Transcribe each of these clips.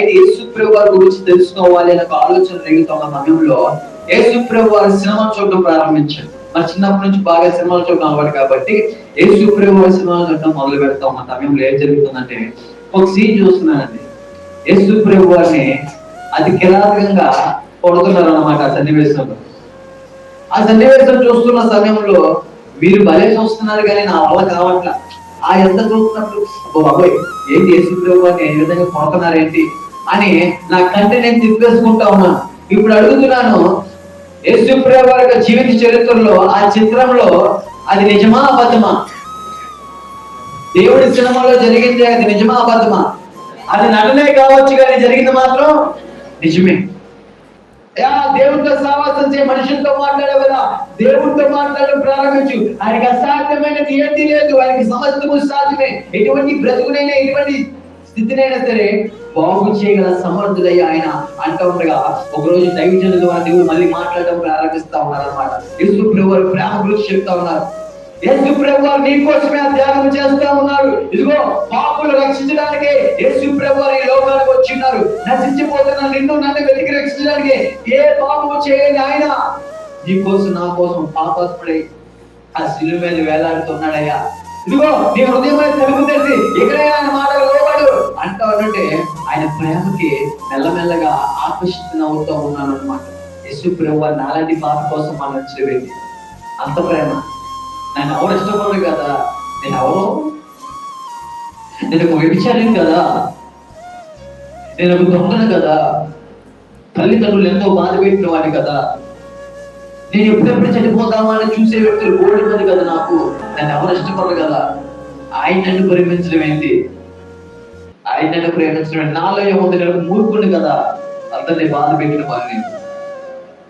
అయితే యేసు ప్రభు వారి గురించి తెలుసుకోవాలి అనే ఒక ఆలోచన రేగుతున్న సమయంలో యేసు ప్రభు వారి సినిమా చూడడం ప్రారంభించాడు. మరి చిన్నప్పటి నుంచి బాగా సినిమాలు చూడడం అలవాటు కాబట్టి యేసు ప్రభు వారి సినిమాలు చూడడం మొదలు పెడతా ఉన్న సమయంలో ఏం జరుగుతుందంటే ఒక సీన్ చూస్తున్నానండి. యేసు ప్రభు వారిని అతి కిరాతకంగా కొడుతున్నారు అన్నమాట ఆ సన్నివేశంలో. ఆ సన్నివేశం చూస్తున్న సమయంలో మీరు భలే చూస్తున్నారు కానీ నా వల్ల కావట్లా. ఆ ఎంత చూస్తున్నప్పుడు బాబోయ్ ఏంటి యేసు ప్రభు వారిని ఏ విధంగా కొడుతున్నారేంటి అని నా కంటే నేను తిప్పేసుకుంటా ఉన్నాను. ఇప్పుడు అడుగుతున్నాను, యేసు ప్రభు వారి యొక్క జీవిత చరిత్రలో ఆ చిత్రంలో అది నిజమా అబద్ధమా? దేవుడి సినిమాలో జరిగింది అది నిజమా అబద్ధమా? అది నటనే కావచ్చు కానీ జరిగింది మాత్రం నిజమే. దేవుడితో సావాసం చేయ, మనుషులతో మాట్లాడే కదా, దేవుడితో మాట్లాడడం ప్రారంభించు. ఆయనకి అసాధ్యమైనది ఏంటి లేదు, ఆయనకి సమస్తము సాధ్యమే. ఎటువంటి బ్రతుకునైనా ఎటువంటి స్థితినైనా సరే బాగు చేయగల సమర్థుడై ఆయన అంటూ ఉండగా ఒకరోజు దైవజనుల ద్వారా దేవుడు మళ్ళీ మాట్లాడడం ప్రారంభిస్తా ఉన్నారు అనమాట. యేసు ప్రభువు ప్రేమ గురించి చెప్తా ఉన్నారు. యేసు ప్రభువు నీ కోసమే త్యాగం చేస్తా ఉన్నారు. ఇదిగో పాపులు రక్షించడానికి యేసు ప్రభువు ఈ లోకానికి వచ్చిన్నారు. నశించిపోతున్న నిన్ను నన్ను వెతికి రక్షించడానికి ఏ పాపము చేయని ఆయన నీ కోసం నా కోసం పాపాత్ముడై ఆ శిలువ మీద వేలాడుతున్నాడయ్యా. ఇదిగో నీ హృదయం తెలుగు తెలిసి ఎక్కడైనా ఆయన మాటలు లోబడు అంటా ఉంటే ఆయన ప్రేమకి మెల్లమెల్లగా ఆకర్షితునవుతూ ఉన్నాను అనమాట. యేసు ప్రభువు నాలాంటి పాప కోసం మనం వచ్చేది అంత ప్రేమ. నన్ను ఎవరు ఇష్టపడరు కదా, నేను ఎవరు, నేను ఒక వ్యభిచారిని కదా, నేను ఒక దొంగను కదా, తల్లిదండ్రులు ఎంతో బాధ పెట్టిన వాడిని కదా, నేను ఎప్పుడెప్పుడు చనిపోతామా అని చూసే వ్యక్తులు ఓడిపోదు కదా, నాకు నన్ను ఎవరు ఇష్టపడరు కదా. ఆయన నన్ను ప్రేమించడం ఏంటి, ఆయన నన్ను ప్రేమించడం ఏంటి? నాలో ఏముంది, నేను మూర్ఖుని కదా, అందరినీ బాధ పెట్టిన వాడిని,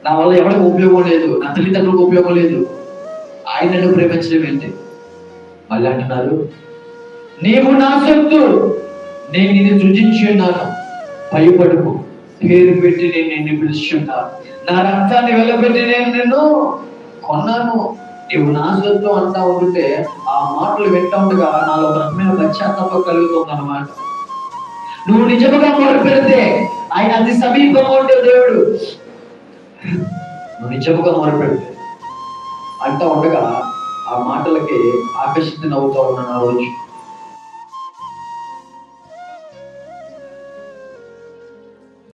నా వల్ల ఎవరికి ఉపయోగం లేదు, నా తల్లిదండ్రులకు ఉపయోగం లేదు, ఆయన నన్ను ప్రేమించడం ఏంటి? మళ్ళీ అంటున్నారు, నీవు నా సొత్తు, నేను నిన్ను సృజించి ఉన్నాను, భయపడుకు, పేరు పెట్టి నేను నిన్ను పిలుచున్నాను, నా రక్తాన్ని వెళ్ళబెట్టి నేను నిన్ను కొన్నాను, నీవు నా సొత్తు అంటా ఉంటే ఆ మాటలు వింటా ఉండగా నాలో ఒక రకమైన పశ్చాత్తాపం కలుగుతుంది అన్నమాట. నువ్వు నిజముగా మొదలు పెడితే ఆయన అతి సమీపంగా ఉండే దేవుడు. నువ్వు నిజముగా మొదలు పెడితే అంటా ఉండగా ఆ మాటలకి ఆకర్షితునవుతా ఉన్నాను ఆ రోజు.